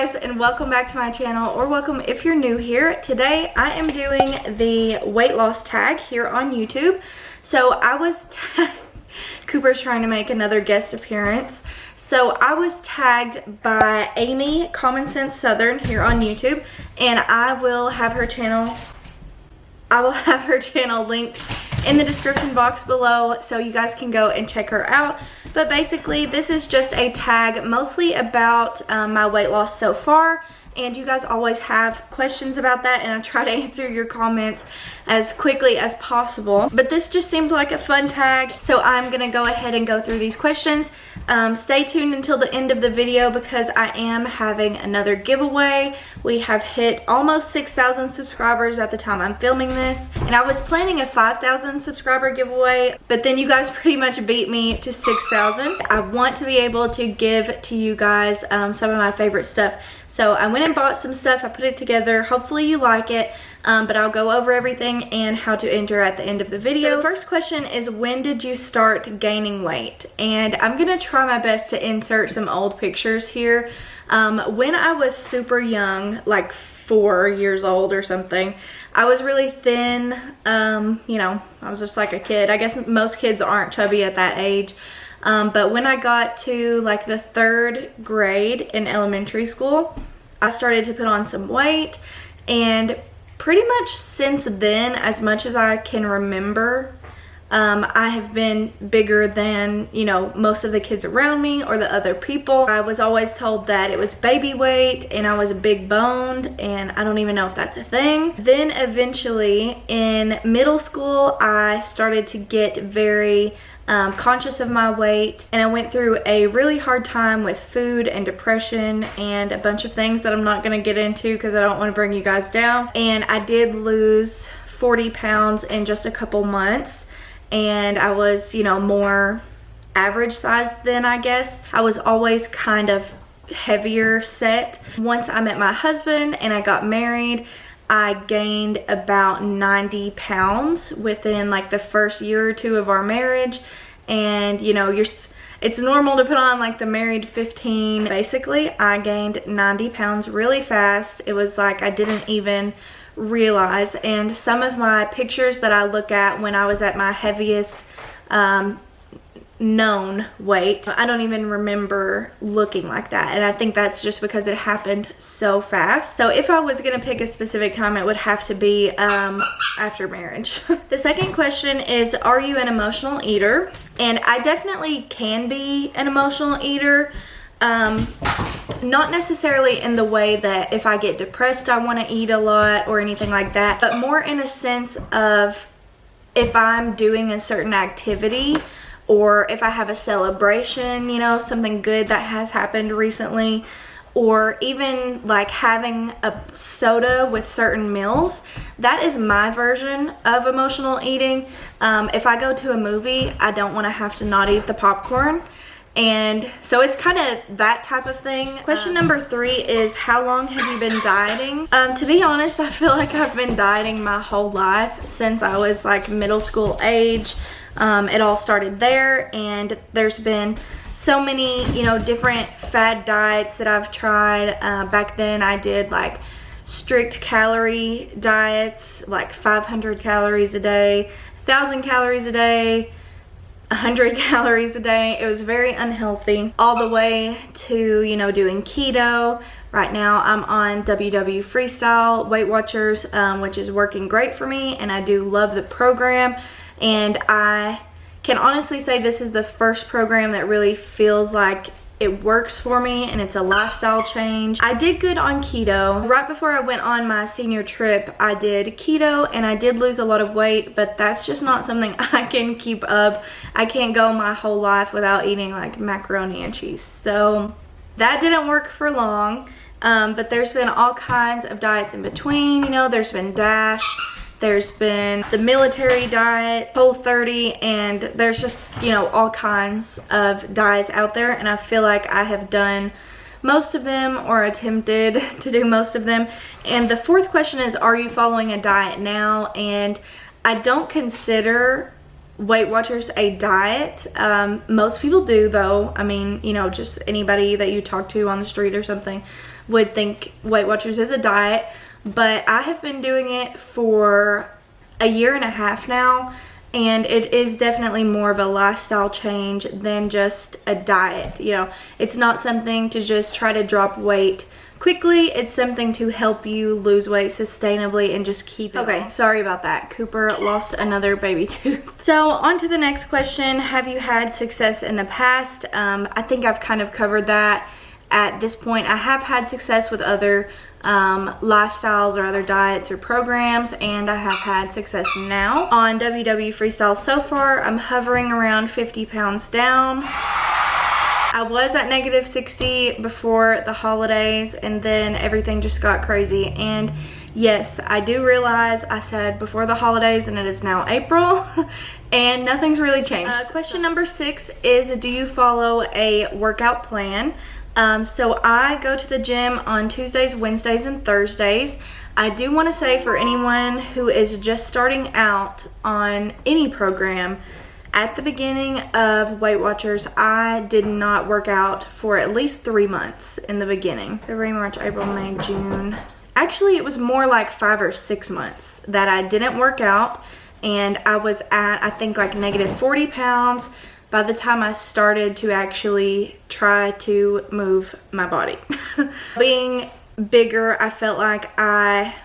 guys, and welcome back to my channel, or welcome if you're new here. Today I am doing the weight loss tag here on YouTube. So I was Cooper's trying to make another guest appearance. So I was tagged by Amy Common Sense Southern here on YouTube, and I will have her channel linked in the description box below so you guys can go and check her out. But basically this is just a tag mostly about my weight loss so far, and you guys always have questions about that, and I try to answer your comments as quickly as possible. But this just seemed like a fun tag, so I'm gonna go ahead and go through these questions. Stay tuned until the end of the video because I am having another giveaway. We have hit almost 6,000 subscribers at the time I'm filming this, and I was planning a 5,000 subscriber giveaway, but then you guys pretty much beat me to 6,000. I want to be able to give to you guys some of my favorite stuff. So I went and bought some stuff, I put it together. Hopefully you like it, but I'll go over everything and how to enter at the end of the video. So the first question is, when did you start gaining weight? And I'm gonna try my best to insert some old pictures here. When I was super young, like 4 years old or something, I was really thin. You know, I was just like a kid. I guess most kids aren't chubby at that age. But when I got to like the 3rd grade in elementary school, I started to put on some weight, and pretty much since then, as much as I can remember, I have been bigger than, you know, most of the kids around me or the other people. I was always told that it was baby weight and I was big boned, and I don't even know if that's a thing. Then eventually in middle school, I started to get very conscious of my weight, and I went through a really hard time with food and depression and a bunch of things that I'm not going to get into because I don't want to bring you guys down. And I did lose 40 pounds in just a couple months, and I was, you know, more average sized then, I guess. I was always kind of heavier set. Once I met my husband and I got married, I gained about 90 pounds within like the first year or two of our marriage. And you know, it's normal to put on like the married 15. Basically, I gained 90 pounds really fast. It was like I didn't even realize. And some of my pictures that I look at when I was at my heaviest known weight, I don't even remember looking like that, and I think that's just because it happened so fast. So if I was gonna pick a specific time, it would have to be after marriage. The second question is, are you an emotional eater? And I definitely can be an emotional eater. Not necessarily in the way that if I get depressed I want to eat a lot or anything like that, but more in a sense of if I'm doing a certain activity, or if I have a celebration, you know, something good that has happened recently, or even like having a soda with certain meals. That is my version of emotional eating. If I go to a movie, I don't want to have to not eat the popcorn. And so it's kind of that type of thing. Question number 3 is, how long have you been dieting? To be honest, I feel like I've been dieting my whole life since I was like middle school age. It all started there, and there's been so many, you know, different fad diets that I've tried. Back then I did like strict calorie diets, like 500 calories a day, 1,000 calories a day, 100 calories a day. It was very unhealthy, all the way to, you know, doing keto. Right now I'm on FREESTYLE Weight Watchers, which is working great for me, and I do love the program. And I can honestly say this is the first program that really feels like it works for me, and it's a lifestyle change. I did good on keto. Right before I went on my senior trip, I did keto, and I did lose a lot of weight, but that's just not something I can keep up. I can't go my whole life without eating like macaroni and cheese. So that didn't work for long, but there's been all kinds of diets in between. You know, there's been DASH, there's been the military diet, Whole30, and there's just, you know, all kinds of diets out there, and I feel like I have done most of them, or attempted to do most of them. And the fourth question is, are you following a diet now? And I don't consider Weight Watchers a diet. Most people do, though. I mean, you know, just anybody that you talk to on the street or something would think Weight Watchers is a diet, but I have been doing it for a year and a half now, and it is definitely more of a lifestyle change than just a diet. You know, it's not something to just try to drop weight quickly. It's something to help you lose weight sustainably and just keep it. Okay, sorry about that. Cooper lost another baby tooth. So on to the next question. Have you had success in the past? I think I've kind of covered that at this point. I have had success with other lifestyles or other diets or programs, and I have had success now. On WW Freestyle so far, I'm hovering around 50 pounds down. I was at negative 60 before the holidays, and then everything just got crazy. And yes, I do realize I said before the holidays, and it is now April, and nothing's really changed. Question number 6 is, do you follow a workout plan? So I go to the gym on Tuesdays, Wednesdays, and Thursdays. I do want to say, for anyone who is just starting out on any program, at the beginning of Weight Watchers, I did not work out for at least 3 months in the beginning. February, March, April, May, June. Actually, it was more like 5 or 6 months that I didn't work out, and I was at, I think, like negative 40 pounds by the time I started to actually try to move my body. Being bigger, I felt like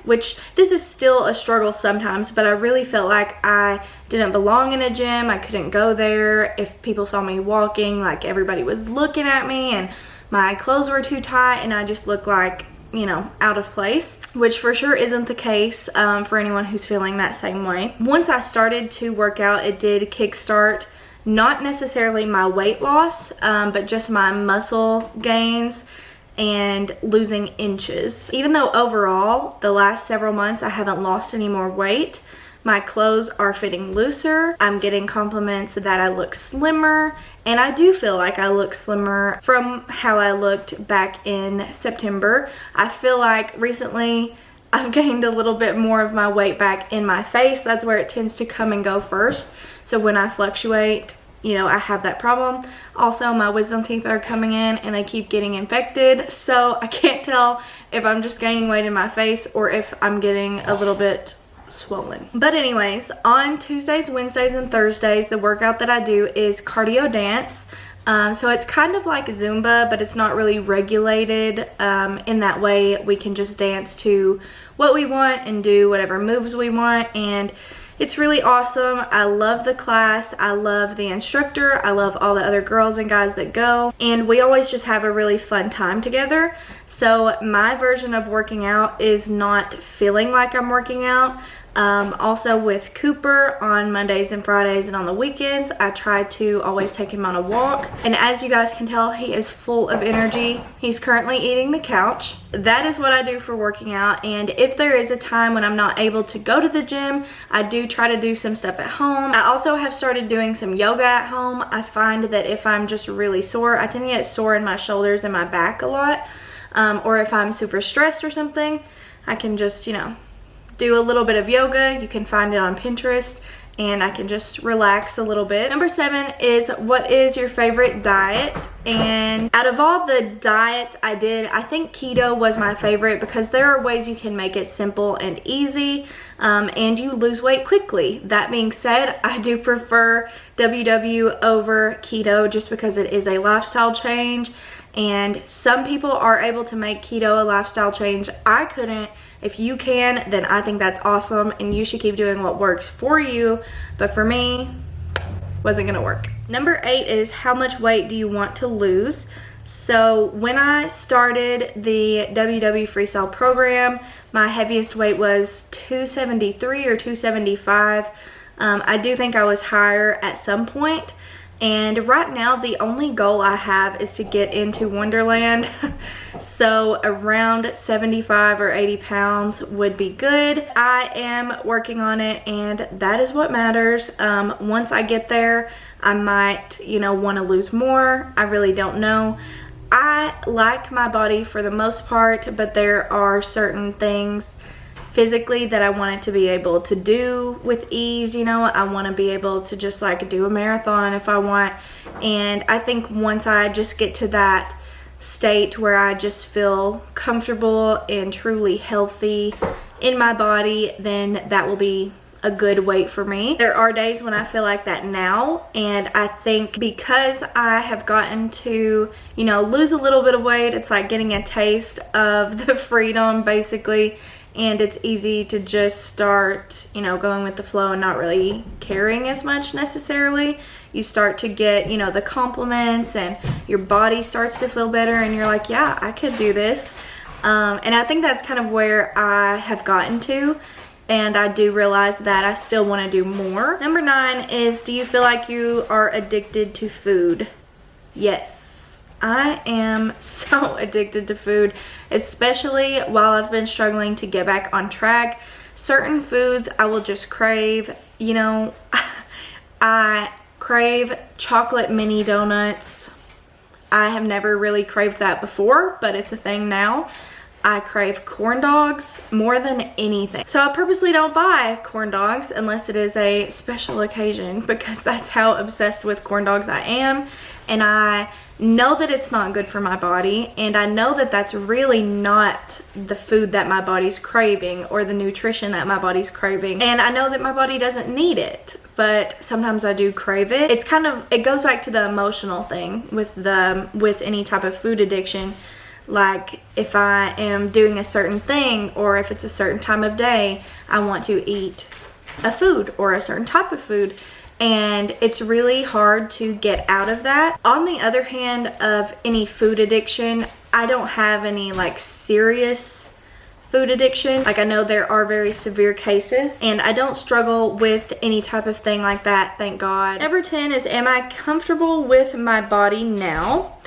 which this is still a struggle sometimes, but I really felt like I didn't belong in a gym. I couldn't go there. If people saw me walking, like everybody was looking at me, and my clothes were too tight, and I just looked like, you know, out of place, which for sure isn't the case for anyone who's feeling that same way. Once I started to work out, it did kickstart not necessarily my weight loss, but just my muscle gains and losing inches. Even though overall the last several months I haven't lost any more weight, my clothes are fitting looser. I'm getting compliments that I look slimmer, and I do feel like I look slimmer from how I looked back in September. I feel like recently I've gained a little bit more of my weight back in my face. That's where it tends to come and go first. So when I fluctuate, you know, I have that problem. Also, my wisdom teeth are coming in and they keep getting infected, so I can't tell if I'm just gaining weight in my face or if I'm getting a little bit swollen. But anyways, on Tuesdays, Wednesdays, and Thursdays, the workout that I do is cardio dance. So it's kind of like Zumba, but it's not really regulated in that way. We can just dance to what we want and do whatever moves we want, and it's really awesome. I love the class. I love the instructor. I love all the other girls and guys that go, and we always just have a really fun time together. So my version of working out is not feeling like I'm working out. Also with Cooper on Mondays and Fridays and on the weekends, I try to always take him on a walk, and as you guys can tell, he is full of energy. He's currently eating the couch. That is what I do for working out, and if there is a time when I'm not able to go to the gym, I do try to do some stuff at home. I also have started doing some yoga at home. I find that if I'm just really sore, I tend to get sore in my shoulders and my back a lot, or if I'm super stressed or something, I can just, you know, do a little bit of yoga. You can find it on Pinterest, and I can just relax a little bit. Number 7 is, what is your favorite diet? And out of all the diets I did, I think keto was my favorite because there are ways you can make it simple and easy, and you lose weight quickly. That being said, I do prefer WW over keto just because it is a lifestyle change, and some people are able to make keto a lifestyle change. I couldn't. If you can, then I think that's awesome, and you should keep doing what works for you, but for me, wasn't gonna work. Number 8 is, how much weight do you want to lose? So when I started the WW Freestyle program, my heaviest weight was 273 or 275. I do think I was higher at some point. And right now, the only goal I have is to get into Wonderland. So around 75 or 80 pounds would be good. I am working on it, and that is what matters. Once I get there, I might, you know, want to lose more. I really don't know. I like my body for the most part, but there are certain things physically that I wanted to be able to do with ease. You know, I want to be able to just like do a marathon if I want. And I think once I just get to that state where I just feel comfortable and truly healthy in my body, then that will be a good weight for me. There are days when I feel like that now, and I think because I have gotten to, you know, lose a little bit of weight, it's like getting a taste of the freedom basically, and it's easy to just start, you know, going with the flow and not really caring as much necessarily. You start to get, you know, the compliments and your body starts to feel better and you're like, yeah, I could do this. And I think that's kind of where I have gotten to. And I do realize that I still want to do more. Number 9 is, do you feel like you are addicted to food? Yes, I am so addicted to food, especially while I've been struggling to get back on track. Certain foods I will just crave. You know, I crave chocolate mini donuts. I have never really craved that before, but it's a thing now. I crave corn dogs more than anything. So I purposely don't buy corn dogs unless it is a special occasion, because that's how obsessed with corn dogs I am. And I know that it's not good for my body, and I know that that's really not the food that my body's craving or the nutrition that my body's craving. And I know that my body doesn't need it, but sometimes I do crave it. It's kind of, it goes back to the emotional thing with any type of food addiction. Like if I am doing a certain thing, or if it's a certain time of day, I want to eat a food or a certain type of food, and it's really hard to get out of that. On the other hand, of any food addiction, I don't have any like serious food addiction. Like I know there are very severe cases, and I don't struggle with any type of thing like that, thank God. Number 10 is, am I comfortable with my body now?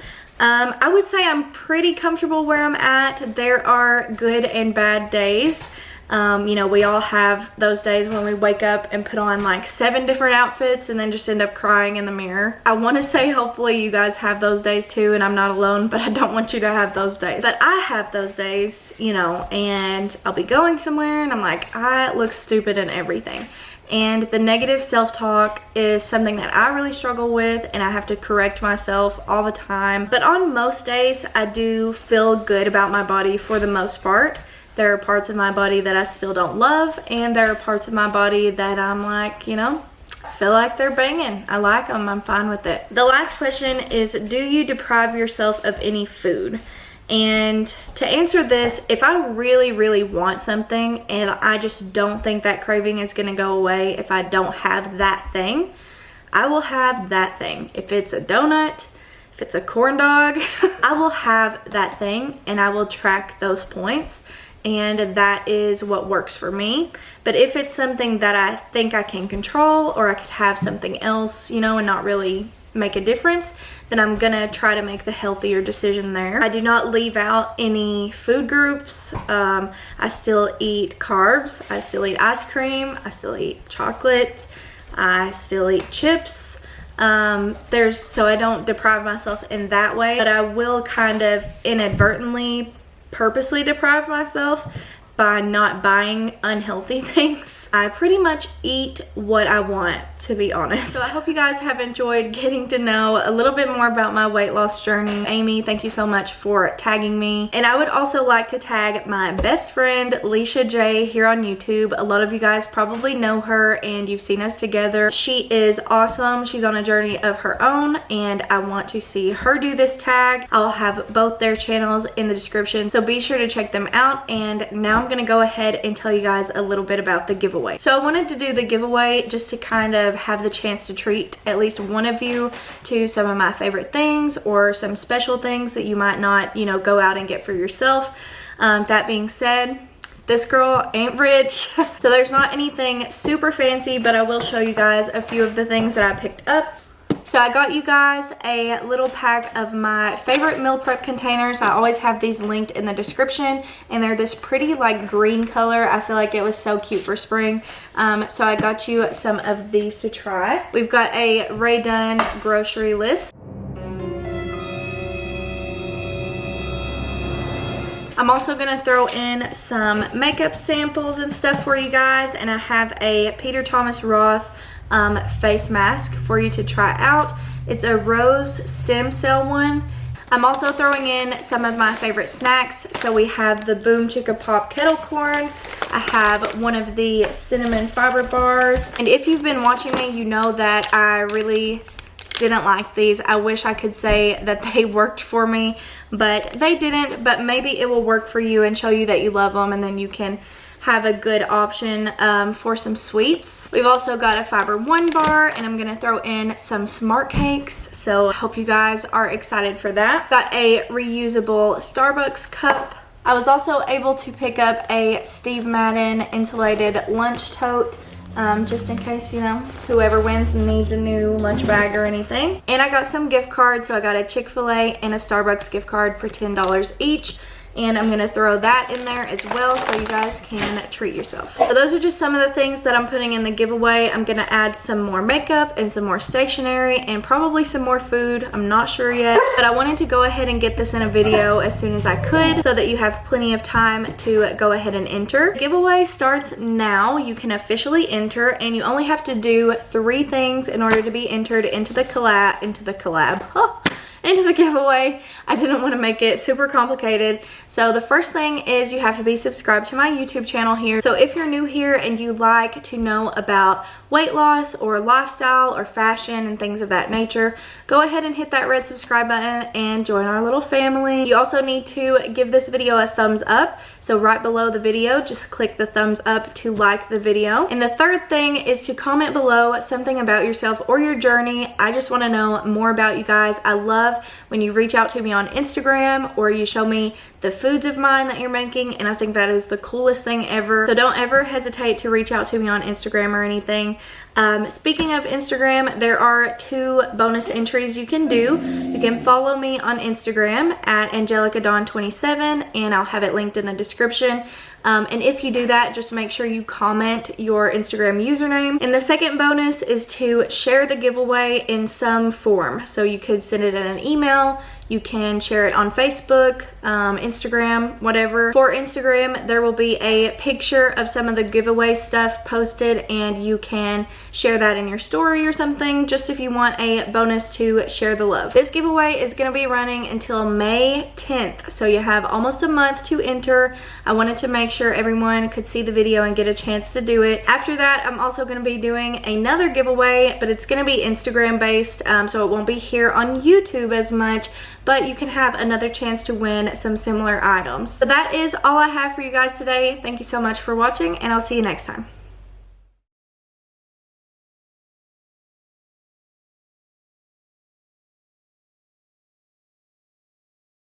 I would say I'm pretty comfortable where I'm at. There are good and bad days. You know, we all have those days when we wake up and put on like 7 different outfits and then just end up crying in the mirror. I want to say hopefully you guys have those days too, and I'm not alone, but I don't want you to have those days. But I have those days, you know, and I'll be going somewhere and I'm like, I look stupid and everything. And the negative self-talk is something that I really struggle with, and I have to correct myself all the time. But on most days, I do feel good about my body for the most part. There are parts of my body that I still don't love, and there are parts of my body that I'm like, you know, I feel like they're banging. I like them. I'm fine with it. The last question is, do you deprive yourself of any food? And to answer this, if I really, really want something and I just don't think that craving is going to go away if I don't have that thing, I will have that thing. If it's a donut, if it's a corn dog, I will have that thing and I will track those points. And that is what works for me. But if it's something that I think I can control, or I could have something else, you know, and not really make a difference, then I'm gonna try to make the healthier decision there. I do not leave out any food groups. I still eat carbs, I still eat ice cream, I still eat chocolate, I still eat chips. So I don't deprive myself in that way, but I will kind of inadvertently purposely deprive myself by not buying unhealthy things. I pretty much eat what I want, to be honest. So I hope you guys have enjoyed getting to know a little bit more about my weight loss journey. Amy, thank you so much for tagging me. And I would also like to tag my best friend, Leisha J, here on YouTube. A lot of you guys probably know her and you've seen us together. She is awesome. She's on a journey of her own, and I want to see her do this tag. I'll have both their channels in the description, so be sure to check them out. And now I'm gonna go ahead and tell you guys a little bit about the giveaway. So I wanted to do the giveaway just to kind of have the chance to treat at least one of you to some of my favorite things, or some special things that you might not, you know, go out and get for yourself. That being said, this girl ain't rich, so there's not anything super fancy, but I will show you guys a few of the things that I picked up. So I got you guys a little pack of my favorite meal prep containers. I always have these linked in the description, and they're this pretty like green color. I feel like it was so cute for spring. So I got you some of these to try. We've got a Rae Dunn grocery list. I'm also gonna throw in some makeup samples and stuff for you guys, and I have a Peter Thomas Roth face mask for you to try out. It's a rose stem cell one. I'm also throwing in some of my favorite snacks. So we have the Boom Chicka Pop kettle corn. I have one of the cinnamon fiber bars. And if you've been watching me, you know that I really didn't like these. I wish I could say that they worked for me, but they didn't. But maybe it will work for you and show you that you love them, and then you can have a good option for some sweets. We've also got a Fiber One bar, and I'm gonna throw in some Smart Cakes, so I hope you guys are excited for that. Got a reusable Starbucks cup. I was also able to pick up a Steve Madden insulated lunch tote, just in case, you know, whoever wins needs a new lunch bag or anything. And I got some gift cards, so I got a Chick-fil-A and a Starbucks gift card for $10 each. And I'm gonna throw that in there as well so you guys can treat yourself. So those are just some of the things that I'm putting in the giveaway. I'm gonna add some more makeup and some more stationery and probably some more food. I'm not sure yet, but I wanted to go ahead and get this in a video as soon as I could so that you have plenty of time to go ahead and enter. The giveaway starts now. You can officially enter, and you only have to do 3 things in order to be entered into the giveaway. I didn't want to make it super complicated. So the first thing is you have to be subscribed to my YouTube channel here. So if you're new here and you like to know about weight loss or lifestyle or fashion and things of that nature, go ahead and hit that red subscribe button and join our little family. You also need to give this video a thumbs up. So right below the video, just click the thumbs up to like the video. And the third thing is to comment below something about yourself or your journey. I just want to know more about you guys. I love when you reach out to me on Instagram or you show me the foods of mine that you're making, and I think that is the coolest thing ever. So don't ever hesitate to reach out to me on Instagram or anything. Speaking of Instagram, there are 2 bonus entries you can do. You can follow me on Instagram at AngelicaDawn27, and I'll have it linked in the description. And if you do that, just make sure you comment your Instagram username. And the second bonus is to share the giveaway in some form. So you could send it in an email, you can share it on Facebook, Instagram, whatever. For Instagram, there will be a picture of some of the giveaway stuff posted, and you can share that in your story or something, just if you want a bonus to share the love. This giveaway is going to be running until May 10th, so you have almost a month to enter. I wanted to make sure everyone could see the video and get a chance to do it. After that, I'm also going to be doing another giveaway, but it's going to be Instagram based, so it won't be here on YouTube as much, but you can have another chance to win some similar items. So that is all I have for you guys today. Thank you so much for watching, and I'll see you next time.